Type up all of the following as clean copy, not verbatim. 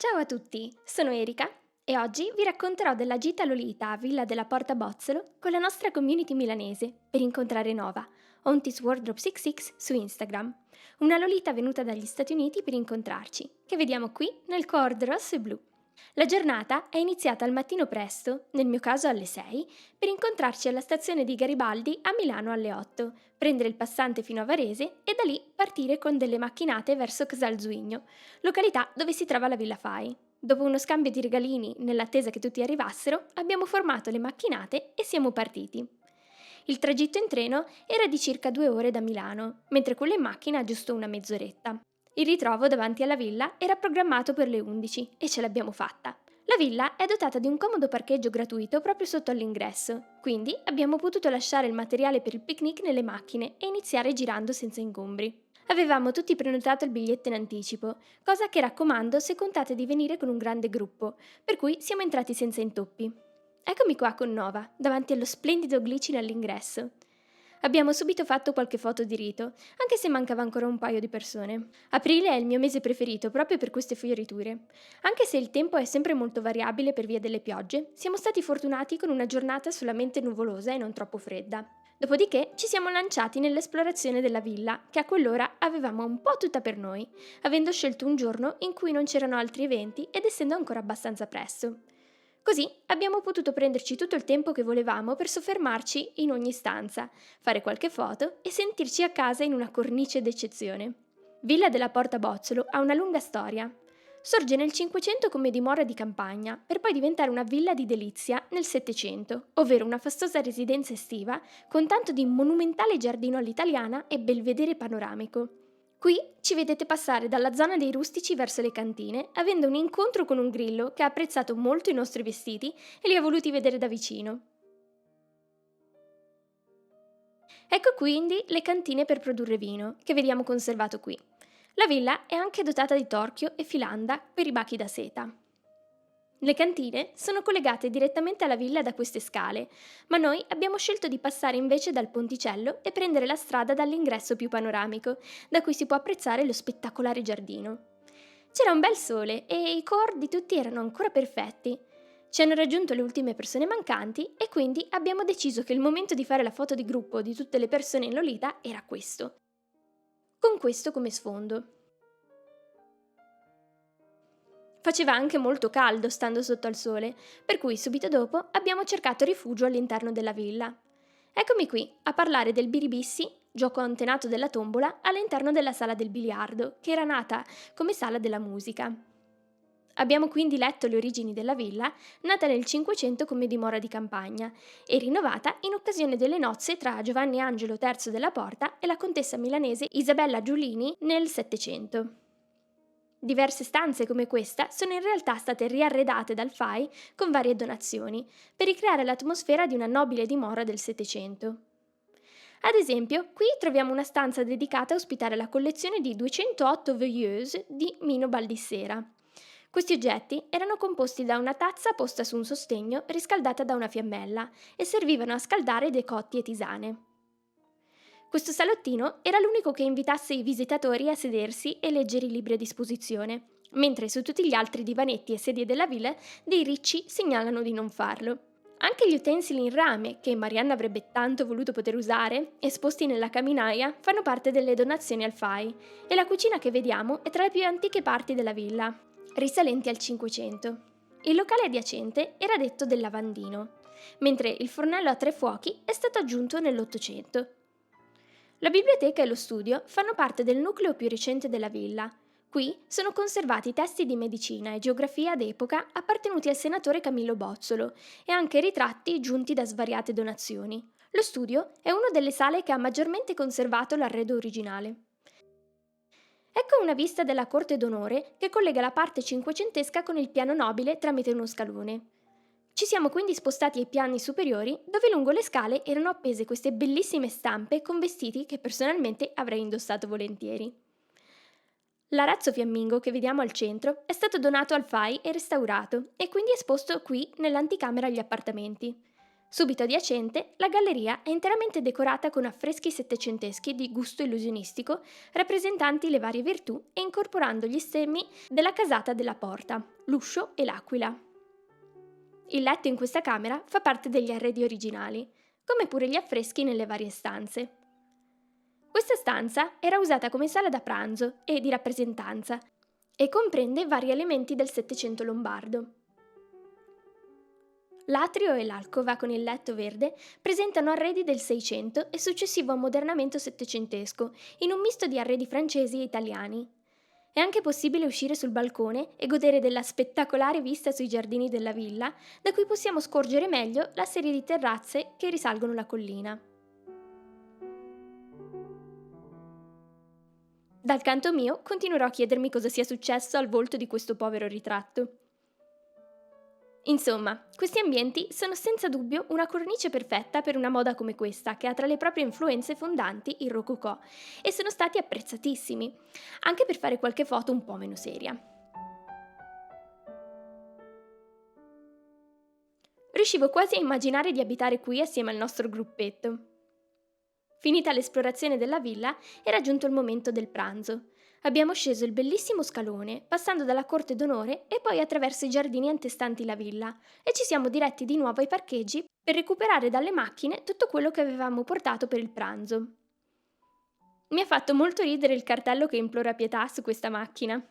Ciao a tutti, sono Erika e oggi vi racconterò della gita Lolita a Villa della Porta Bozzolo con la nostra community milanese per incontrare Nova, Ontis Wardrobe 66 su Instagram. Una Lolita venuta dagli Stati Uniti per incontrarci, che vediamo qui nel coord rosso e blu. La giornata è iniziata al mattino presto, nel mio caso alle 6, per incontrarci alla stazione di Garibaldi a Milano alle 8, prendere il passante fino a Varese e da lì partire con delle macchinate verso Casal Zuigno, località dove si trova la Villa Fai. Dopo uno scambio di regalini nell'attesa che tutti arrivassero, abbiamo formato le macchinate e siamo partiti. Il tragitto in treno era di circa 2 ore da Milano, mentre quello in macchina giusto una mezz'oretta. Il ritrovo davanti alla villa era programmato per le 11 e ce l'abbiamo fatta. La villa è dotata di un comodo parcheggio gratuito proprio sotto all'ingresso, quindi abbiamo potuto lasciare il materiale per il picnic nelle macchine e iniziare girando senza ingombri. Avevamo tutti prenotato il biglietto in anticipo, cosa che raccomando se contate di venire con un grande gruppo, per cui siamo entrati senza intoppi. Eccomi qua con Nova, davanti allo splendido glicine all'ingresso. Abbiamo subito fatto qualche foto di rito, anche se mancava ancora un paio di persone. Aprile è il mio mese preferito proprio per queste fioriture. Anche se il tempo è sempre molto variabile per via delle piogge, siamo stati fortunati con una giornata solamente nuvolosa e non troppo fredda. Dopodiché ci siamo lanciati nell'esplorazione della villa, che a quell'ora avevamo un po' tutta per noi, avendo scelto un giorno in cui non c'erano altri eventi ed essendo ancora abbastanza presto. Così abbiamo potuto prenderci tutto il tempo che volevamo per soffermarci in ogni stanza, fare qualche foto e sentirci a casa in una cornice d'eccezione. Villa della Porta Bozzolo ha una lunga storia. Sorge nel Cinquecento come dimora di campagna, per poi diventare una villa di delizia nel Settecento, ovvero una fastosa residenza estiva con tanto di monumentale giardino all'italiana e belvedere panoramico. Qui ci vedete passare dalla zona dei rustici verso le cantine, avendo un incontro con un grillo che ha apprezzato molto i nostri vestiti e li ha voluti vedere da vicino. Ecco quindi le cantine per produrre vino, che vediamo conservato qui. La villa è anche dotata di torchio e filanda per i bachi da seta. Le cantine sono collegate direttamente alla villa da queste scale, ma noi abbiamo scelto di passare invece dal ponticello e prendere la strada dall'ingresso più panoramico, da cui si può apprezzare lo spettacolare giardino. C'era un bel sole e i core di tutti erano ancora perfetti. Ci hanno raggiunto le ultime persone mancanti e quindi abbiamo deciso che il momento di fare la foto di gruppo di tutte le persone in Lolita era questo, con questo come sfondo. Faceva anche molto caldo stando sotto al sole, per cui subito dopo abbiamo cercato rifugio all'interno della villa. Eccomi qui a parlare del biribissi, gioco antenato della tombola, all'interno della sala del biliardo, che era nata come sala della musica. Abbiamo quindi letto le origini della villa, nata nel Cinquecento come dimora di campagna e rinnovata in occasione delle nozze tra Giovanni Angelo III della Porta e la contessa milanese Isabella Giulini nel Settecento. Diverse stanze come questa sono in realtà state riarredate dal FAI con varie donazioni, per ricreare l'atmosfera di una nobile dimora del Settecento. Ad esempio, qui troviamo una stanza dedicata a ospitare la collezione di 208 Veilleuse di Mino Baldissera. Questi oggetti erano composti da una tazza posta su un sostegno riscaldata da una fiammella e servivano a scaldare decotti e tisane. Questo salottino era l'unico che invitasse i visitatori a sedersi e leggere i libri a disposizione, mentre su tutti gli altri divanetti e sedie della villa dei ricci segnalano di non farlo. Anche gli utensili in rame, che Marianna avrebbe tanto voluto poter usare, esposti nella caminaia, fanno parte delle donazioni al FAI, e la cucina che vediamo è tra le più antiche parti della villa, risalenti al Cinquecento. Il locale adiacente era detto del lavandino, mentre il fornello a tre fuochi è stato aggiunto nell'Ottocento. La biblioteca e lo studio fanno parte del nucleo più recente della villa. Qui sono conservati testi di medicina e geografia d'epoca appartenuti al senatore Camillo Bozzolo e anche ritratti giunti da svariate donazioni. Lo studio è una delle sale che ha maggiormente conservato l'arredo originale. Ecco una vista della corte d'onore che collega la parte cinquecentesca con il piano nobile tramite uno scalone. Ci siamo quindi spostati ai piani superiori, dove lungo le scale erano appese queste bellissime stampe con vestiti che personalmente avrei indossato volentieri. L'arazzo fiammingo che vediamo al centro è stato donato al FAI e restaurato, e quindi esposto qui nell'anticamera agli appartamenti. Subito adiacente, la galleria è interamente decorata con affreschi settecenteschi di gusto illusionistico, rappresentanti le varie virtù e incorporando gli stemmi della casata della porta, l'uscio e l'aquila. Il letto in questa camera fa parte degli arredi originali, come pure gli affreschi nelle varie stanze. Questa stanza era usata come sala da pranzo e di rappresentanza e comprende vari elementi del Settecento lombardo. L'atrio e l'alcova con il letto verde presentano arredi del Seicento e successivo ammodernamento settecentesco, in un misto di arredi francesi e italiani. È anche possibile uscire sul balcone e godere della spettacolare vista sui giardini della villa, da cui possiamo scorgere meglio la serie di terrazze che risalgono la collina. Dal canto mio continuerò a chiedermi cosa sia successo al volto di questo povero ritratto. Insomma, questi ambienti sono senza dubbio una cornice perfetta per una moda come questa, che ha tra le proprie influenze fondanti il rococò, e sono stati apprezzatissimi, anche per fare qualche foto un po' meno seria. Riuscivo quasi a immaginare di abitare qui assieme al nostro gruppetto. Finita l'esplorazione della villa, era giunto il momento del pranzo. Abbiamo sceso il bellissimo scalone, passando dalla corte d'onore e poi attraverso i giardini antestanti la villa, e ci siamo diretti di nuovo ai parcheggi per recuperare dalle macchine tutto quello che avevamo portato per il pranzo. Mi ha fatto molto ridere il cartello che implora pietà su questa macchina.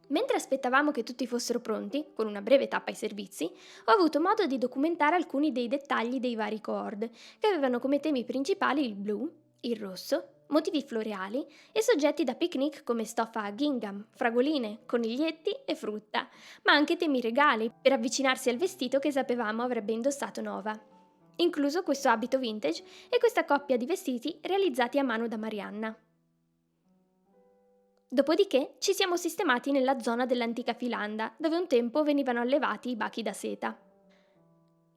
Mentre aspettavamo che tutti fossero pronti, con una breve tappa ai servizi, ho avuto modo di documentare alcuni dei dettagli dei vari cord, che avevano come temi principali il blu, il rosso, motivi floreali e soggetti da picnic come stoffa a gingham, fragoline, coniglietti e frutta, ma anche temi regali per avvicinarsi al vestito che sapevamo avrebbe indossato Nova, incluso questo abito vintage e questa coppia di vestiti realizzati a mano da Marianna. Dopodiché ci siamo sistemati nella zona dell'antica filanda, dove un tempo venivano allevati i bachi da seta.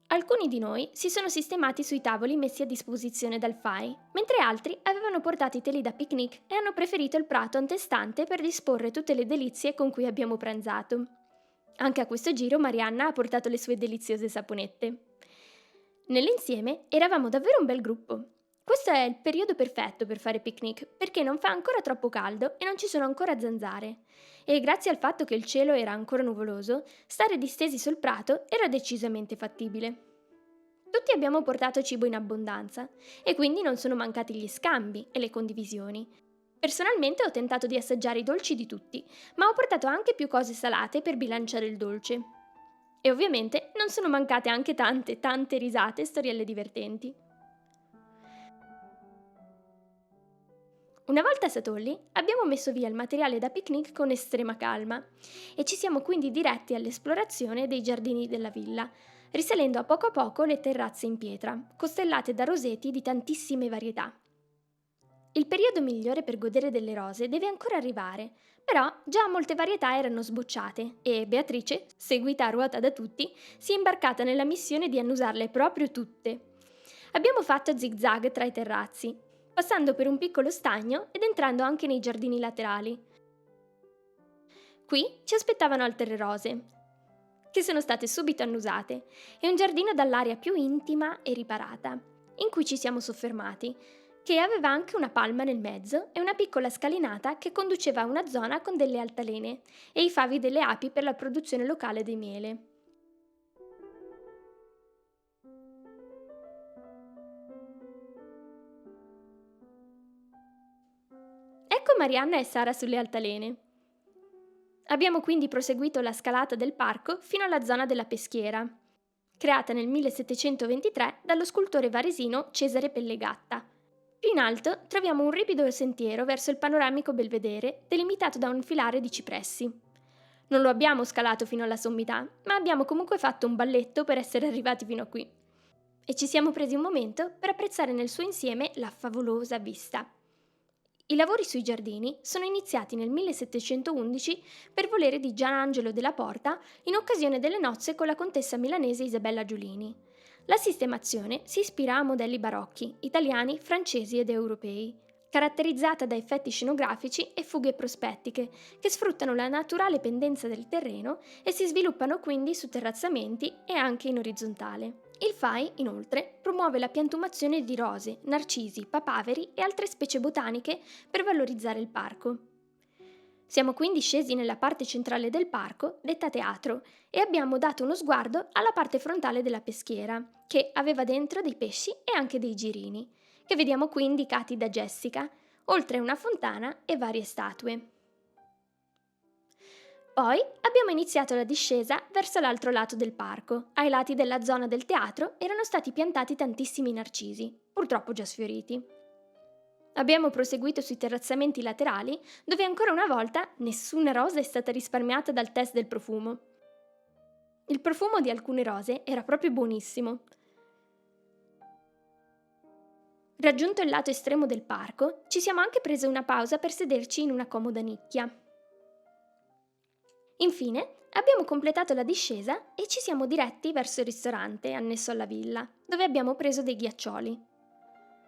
Alcuni di noi si sono sistemati sui tavoli messi a disposizione dal FAI, mentre altri avevano portato i teli da picnic e hanno preferito il prato antestante per disporre tutte le delizie con cui abbiamo pranzato. Anche a questo giro Marianna ha portato le sue deliziose saponette. Nell'insieme eravamo davvero un bel gruppo. Questo è il periodo perfetto per fare picnic, perché non fa ancora troppo caldo e non ci sono ancora zanzare. E grazie al fatto che il cielo era ancora nuvoloso, stare distesi sul prato era decisamente fattibile. Tutti abbiamo portato cibo in abbondanza e quindi non sono mancati gli scambi e le condivisioni. Personalmente ho tentato di assaggiare i dolci di tutti, ma ho portato anche più cose salate per bilanciare il dolce. E ovviamente non sono mancate anche tante risate e storielle divertenti. Una volta a Satolli abbiamo messo via il materiale da picnic con estrema calma e ci siamo quindi diretti all'esplorazione dei giardini della villa, risalendo a poco le terrazze in pietra, costellate da roseti di tantissime varietà. Il periodo migliore per godere delle rose deve ancora arrivare, però già molte varietà erano sbocciate e Beatrice, seguita a ruota da tutti, si è imbarcata nella missione di annusarle proprio tutte. Abbiamo fatto zig-zag tra i terrazzi, passando per un piccolo stagno ed entrando anche nei giardini laterali. Qui ci aspettavano altre rose, che sono state subito annusate, e un giardino dall'aria più intima e riparata, in cui ci siamo soffermati, che aveva anche una palma nel mezzo e una piccola scalinata che conduceva a una zona con delle altalene e i favi delle api per la produzione locale di miele. Ecco Marianna e Sara sulle altalene. Abbiamo quindi proseguito la scalata del parco fino alla zona della peschiera, creata nel 1723 dallo scultore varesino Cesare Pellegatta. Più in alto troviamo un ripido sentiero verso il panoramico belvedere delimitato da un filare di cipressi. Non lo abbiamo scalato fino alla sommità, ma abbiamo comunque fatto un balletto per essere arrivati fino a qui. E ci siamo presi un momento per apprezzare nel suo insieme la favolosa vista. I lavori sui giardini sono iniziati nel 1711 per volere di Gian Angelo della Porta in occasione delle nozze con la contessa milanese Isabella Giulini. La sistemazione si ispira a modelli barocchi, italiani, francesi ed europei, caratterizzata da effetti scenografici e fughe prospettiche che sfruttano la naturale pendenza del terreno e si sviluppano quindi su terrazzamenti e anche in orizzontale. Il FAI, inoltre, promuove la piantumazione di rose, narcisi, papaveri e altre specie botaniche per valorizzare il parco. Siamo quindi scesi nella parte centrale del parco, detta teatro, e abbiamo dato uno sguardo alla parte frontale della peschiera, che aveva dentro dei pesci e anche dei girini, che vediamo qui indicati da Jessica, oltre a una fontana e varie statue. Poi abbiamo iniziato la discesa verso l'altro lato del parco. Ai lati della zona del teatro erano stati piantati tantissimi narcisi, purtroppo già sfioriti. Abbiamo proseguito sui terrazzamenti laterali, dove ancora una volta nessuna rosa è stata risparmiata dal test del profumo. Il profumo di alcune rose era proprio buonissimo. Raggiunto il lato estremo del parco, ci siamo anche prese una pausa per sederci in una comoda nicchia. Infine, abbiamo completato la discesa e ci siamo diretti verso il ristorante annesso alla villa, dove abbiamo preso dei ghiaccioli.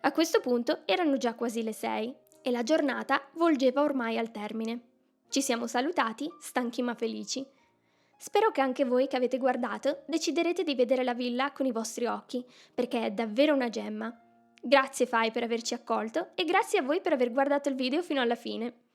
A questo punto erano già quasi le 6 e la giornata volgeva ormai al termine. Ci siamo salutati, stanchi ma felici. Spero che anche voi che avete guardato deciderete di vedere la villa con i vostri occhi, perché è davvero una gemma. Grazie Fai per averci accolto e grazie a voi per aver guardato il video fino alla fine.